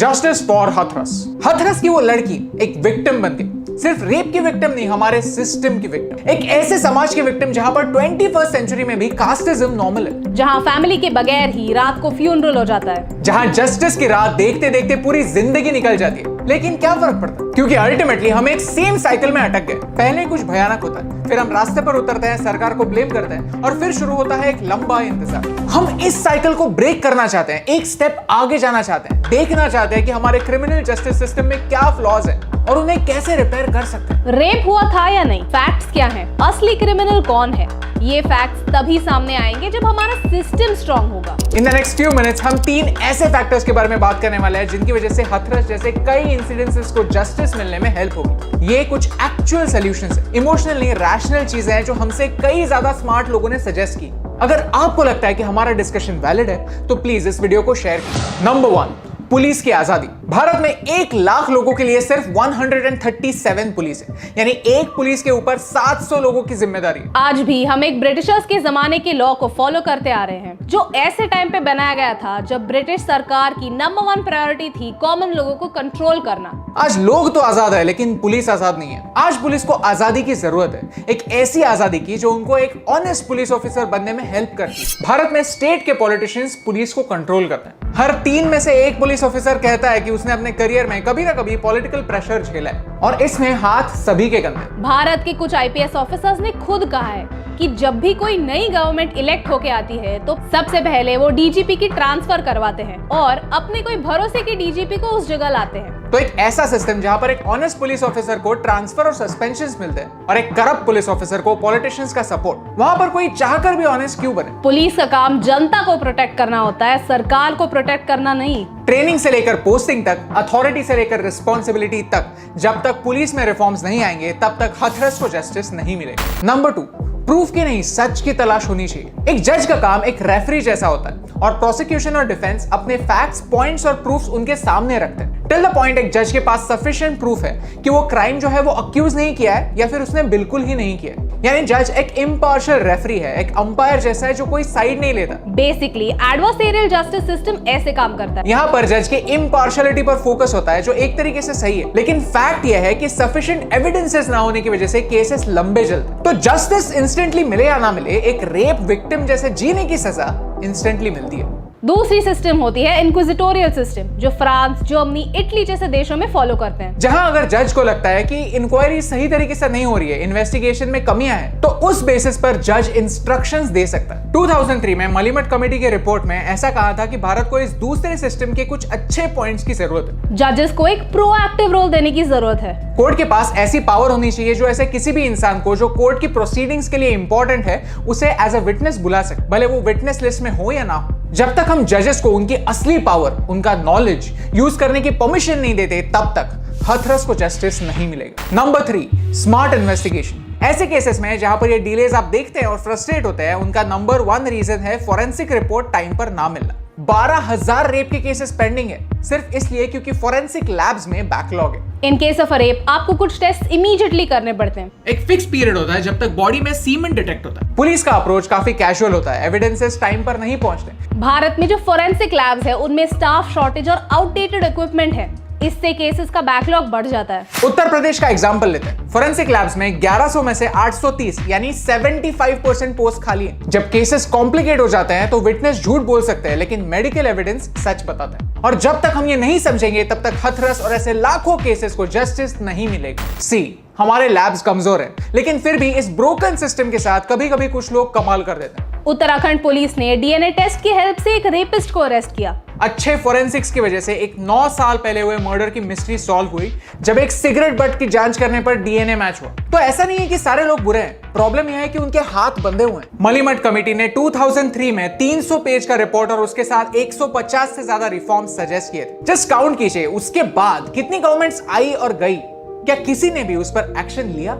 Justice for Hathras. Hathras की वो लड़की एक विक्टिम बन गई, सिर्फ रेप की विक्टिम नहीं, हमारे सिस्टम की विक्टिम, एक ऐसे समाज की विक्टिम जहां पर 21st सेंचुरी में भी कास्टिज्म नॉर्मल है, जहां फैमिली के बगैर ही रात को फ्यूनरल हो जाता है, जहां जस्टिस की रात देखते देखते पूरी जिंदगी निकल जाती है। लेकिन क्या फर्क पड़ता है, क्योंकि अल्टीमेटली हम एक सेम साइकिल में अटक गए। पहले कुछ भयानक होता है, फिर हम रास्ते पर उतरते हैं, सरकार को ब्लेम करते हैं और फिर शुरू होता है एक लंबा इंतजार। हम इस साइकिल को ब्रेक करना चाहते हैं, एक स्टेप आगे जाना चाहते हैं, देखना चाहते हैं कि हमारे क्रिमिनल जस्टिस सिस्टम में क्या फ्लॉज है और उन्हें कैसे रिपेयर कर सकते हैं। रेप हुआ था या नहीं, फैक्ट्स क्या हैं, असली क्रिमिनल कौन है, ये फैक्ट्स तभी सामने आएंगे जब हमारा सिस्टम स्ट्रांग होगा। In the next few minutes हम 3 ऐसे फैक्टर्स के बारे में बात करने वाले हैं जिनकी वजह से हाथरस जैसे कई इंसिडेंसेस को जस्टिस मिलने में हेल्प होगी। ये कुछ एक्चुअल सॉल्यूशंस हैं, इमोशनल नहीं, रैशनल चीजें हैं जो हमसे कई ज्यादा स्मार्ट लोगों ने सजेस्ट की। अगर आपको लगता है कि हमारा डिस्कशन वैलिड है तो प्लीज इस वीडियो को शेयर कीजिए। नंबर 1, पुलिस की आजादी। भारत में 1 लाख लोगों के लिए सिर्फ 137 पुलिस है, यानी एक पुलिस के ऊपर 700 लोगों की जिम्मेदारी है। आज भी हम एक ब्रिटिशर्स के जमाने के लॉ को फॉलो करते आ रहे हैं, जो ऐसे टाइम पे बनाया गया था जब ब्रिटिश सरकार की नंबर 1 प्रायोरिटी थी कॉमन लोगों को कंट्रोल करना। आज लोग तो आजाद है लेकिन पुलिस आजाद नहीं है। आज पुलिस को आजादी की जरूरत है, एक ऐसी आजादी की जो उनको एक ऑनेस्ट पुलिस ऑफिसर बनने में हेल्प करती है। भारत में स्टेट के पॉलिटिशियंस पुलिस को कंट्रोल करते हैं। हर 3 में से 1 पुलिस ऑफिसर कहता है कि उसने अपने करियर में कभी ना कभी पॉलिटिकल प्रेशर झेला है और इसमें हाथ सभी के गंदे। भारत के कुछ आईपीएस ऑफिसर्स ने खुद कहा है कि जब भी कोई नई गवर्नमेंट इलेक्ट होके आती है तो सबसे पहले वो डीजीपी की ट्रांसफर करवाते हैं और अपने कोई भरोसे के डीजीपी को उस जगह लाते हैं। तो एक ऐसा सिस्टम जहां पर एक ऑनेस्ट पुलिस ऑफिसर को ट्रांसफर और सस्पेंशंस मिलते हैं और एक करप्ट पुलिस ऑफिसर को पॉलिटिशियंस का सपोर्ट, वहां पर कोई चाहकर भी ऑनेस्ट क्यों बने? पुलिस का काम जनता को प्रोटेक्ट करना होता है, सरकार को प्रोटेक्ट करना नहीं। ट्रेनिंग से लेकर पोस्टिंग तक, अथॉरिटी से लेकर रिस्पॉन्सिबिलिटी तक, जब तक पुलिस में रिफॉर्म्स नहीं आएंगे तब तक हाथरस को जस्टिस नहीं मिलेगा। नंबर 2, प्रूफ की नहीं, सच की तलाश होनी चाहिए। एक जज का काम एक रेफरी जैसा होता है और प्रोसिक्यूशन और डिफेंस अपने फैक्ट्स, पॉइंट्स और प्रूफ्स उनके सामने रखते हैं। टिल द पॉइंट एक जज के पास सफिशिएंट प्रूफ है कि वो क्राइम जो है वो अक्यूज नहीं किया है या फिर उसने बिल्कुल ही नहीं किया। यानी जज एक इम्पार्शियल रेफरी है, एक अंपायर जैसा है जो कोई साइड नहीं लेता। बेसिकली एडवर्सेरियल जस्टिस सिस्टम ऐसे काम करता है। यहाँ पर जज के इम्पार्शियलिटी पर फोकस होता है जो एक तरीके से सही है, लेकिन फैक्ट यह है कि सफिशिएंट एविडेंसेस ना होने की वजह से केसेस लंबे चलते। तो जस्टिस इंस्टेंटली मिले या ना मिले, एक रेप विक्टिम जैसे जीने की सजा इंस्टेंटली मिलती है। दूसरी सिस्टम होती है इंक्विजिटोरियल सिस्टम, जो फ्रांस, जर्मनी, इटली जैसे देशों में फॉलो करते हैं। जहां अगर जज को लगता है कि इंक्वायरी सही तरीके से नहीं हो रही है, इन्वेस्टिगेशन में कमियां हैं, तो उस बेसिस पर जज इंस्ट्रक्शंस दे सकता है। 2003 में मलिमट कमेटी के रिपोर्ट में ऐसा कहा था कि भारत को इस दूसरे सिस्टम के कुछ अच्छे पॉइंट्स की जरूरत है। जजेस को एक प्रोएक्टिव रोल देने की जरूरत है। कोर्ट के पास ऐसी पावर होनी चाहिए जो ऐसे किसी भी इंसान को जो कोर्ट की प्रोसीडिंग्स के लिए इंपॉर्टेंट है उसे एज अ विटनेस बुला सके, भले वो विटनेस लिस्ट में हो या ना हो। जब तक हम जजेस को उनकी असली पावर, उनका नॉलेज यूज करने की परमिशन नहीं देते, तब तक हाथरस को जस्टिस नहीं मिलेगा। Number 3, smart investigation. ऐसे केसेस में जहां पर ये डिलेज आप देखते हैं और फ्रस्ट्रेट होते हैं, उनका नंबर 1 रीजन है फोरेंसिक रिपोर्ट टाइम पर ना मिलना। 12,000 रेप के केसेस पेंडिंग है सिर्फ इसलिए क्योंकि फोरेंसिक लैब्स में बैकलॉग है। इन केस ऑफ रेप आपको कुछ टेस्ट इमीडिएटली करने पड़ते हैं। एक फिक्स पीरियड होता है जब तक बॉडी में सीमेंट डिटेक्ट होता है। पुलिस का अप्रोच काफी कैजुअल होता है, एविडेंसेस टाइम पर नहीं पहुंचते। भारत में जो फोरेंसिक लैब्स है उनमें स्टाफ शॉर्टेज और आउटडेटेड इक्विपमेंट है, इससे केसेस का बैकलॉग बढ़ जाता है। उत्तर प्रदेश का एग्जांपल लेते हैं। फोरेंसिक लैब्स में 1100 में से 830 यानी 75% पोस्ट खाली है। जब केसेस कॉम्प्लिकेट हो जाते हैं तो विटनेस झूठ बोल सकते हैं लेकिन मेडिकल एविडेंस सच बताता है। और जब तक हम ये नहीं समझेंगे तब तक हाथरस और ऐसे लाखों केसेस को जस्टिस नहीं मिलेगा। सी, हमारे लैब्स कमजोर हैं, लेकिन फिर भी इस ब्रोकन सिस्टम के साथ कभी कभी कुछ लोग कमाल कर देते हैं। उत्तराखंड पुलिस ने डीएनए टेस्ट की हेल्प से एक रेपिस्ट को अरेस्ट किया। अच्छे फोरेंसिक्स की वजह से एक 9 साल पहले हुए मर्डर की मिस्ट्री सॉल्व हुई जब एक सिगरेट बट की जांच करने पर डीएनए मैच हुआ। तो ऐसा नहीं है कि सारे लोग बुरे हैं, प्रॉब्लम यह है कि उनके हाथ बंधे हुए हैं। मलिमट कमेटी ने 2003 में 300 पेज का रिपोर्ट और उसके साथ 150 से ज्यादा रिफॉर्म्स सजेस्ट किए थे। जस्ट काउंट कीजिए, उसके बाद कितनी गवर्नमेंट्स आई और गई, क्या किसी ने भी उस पर एक्शन लिया?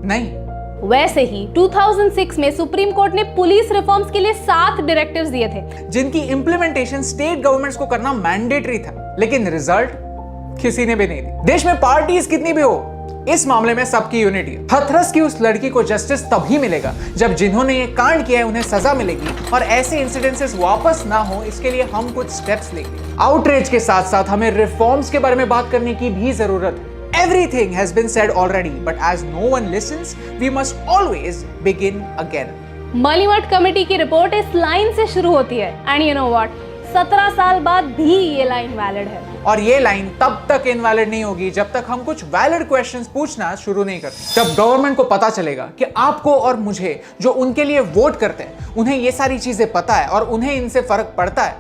नहीं। वैसे ही 2006 में सुप्रीम कोर्ट ने पुलिस रिफॉर्म्स के लिए 7 डायरेक्टिव्स दिए थे, जिनकी इंप्लीमेंटेशन स्टेट गवर्नमेंट्स को करना मैंडेटरी था, लेकिन रिजल्ट किसी ने भी नहीं दी। देश में पार्टीज कितनी भी हो, इस मामले में सबकी यूनिटी है। हथरस की उस लड़की को जस्टिस तभी मिलेगा जब जिन्होंने ये कांड किया है उन्हें सजा मिलेगी और ऐसे इंसिडेंसेस वापस ना हो, इसके लिए हम कुछ स्टेप्स लेंगे। आउटरीच के साथ साथ हमें रिफॉर्म्स के बारे में बात करने की भी जरूरत है। Everything has been said already, but as no one listens, we must always begin again. Malimath committee की रिपोर्ट इस लाइन से शुरू होती है एंड यू नो व्हाट, 17 साल बाद भी ये लाइन वैलिड है। और ये लाइन तब तक इनवैलिड नहीं होगी जब तक हम कुछ वैलिड क्वेश्चंस पूछना शुरू नहीं करते। जब गवर्नमेंट को पता चलेगा कि आपको और मुझे जो उनके लिए वोट करते हैं उन्हें ये सारी चीजें पता है और उन्हें इनसे फर्क पड़ता है,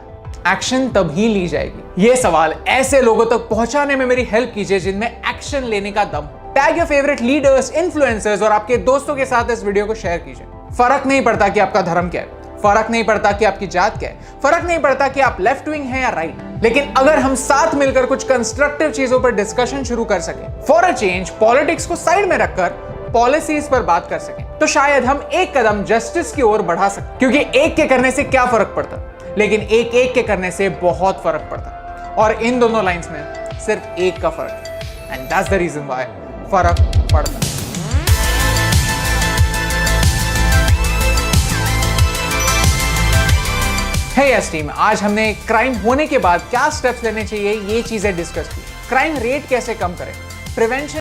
एक्शन तभी ली जाएगी। ये सवाल ऐसे लोगों तक पहुंचाने में मेरी हेल्प कीजिए जिनमें एक्शन लेने का दम हो। Tag your favourite leaders, influencers और आपके दोस्तों के साथ इस वीडियो को शेयर कीजिए। फर्क नहीं पड़ता कि आपका धर्म क्या है, फर्क नहीं पड़ता कि आपकी जात क्या है, फर्क नहीं पड़ता कि आप लेफ्ट विंग हैं या राइट, लेकिन अगर हम साथ मिलकर कुछ कंस्ट्रक्टिव चीजों पर डिस्कशन शुरू कर सकें, फॉर अ चेंज पॉलिटिक्स को साइड में रखकर पॉलिसीज पर बात कर सकें, तो शायद हम एक कदम जस्टिस की ओर बढ़ा सकें। क्योंकि एक के करने से क्या फर्क पड़ता, लेकिन एक एक के करने से बहुत फर्क पड़ता। और इन दोनों लाइंस में सिर्फ एक का फर्क है, and that's the reason why फर्क पड़ता। हे यस टीम, आज हमने क्राइम होने के बाद क्या स्टेप्स लेने चाहिए ये चीजें डिस्कस की। क्राइम रेट कैसे कम करें, प्रिवेंशन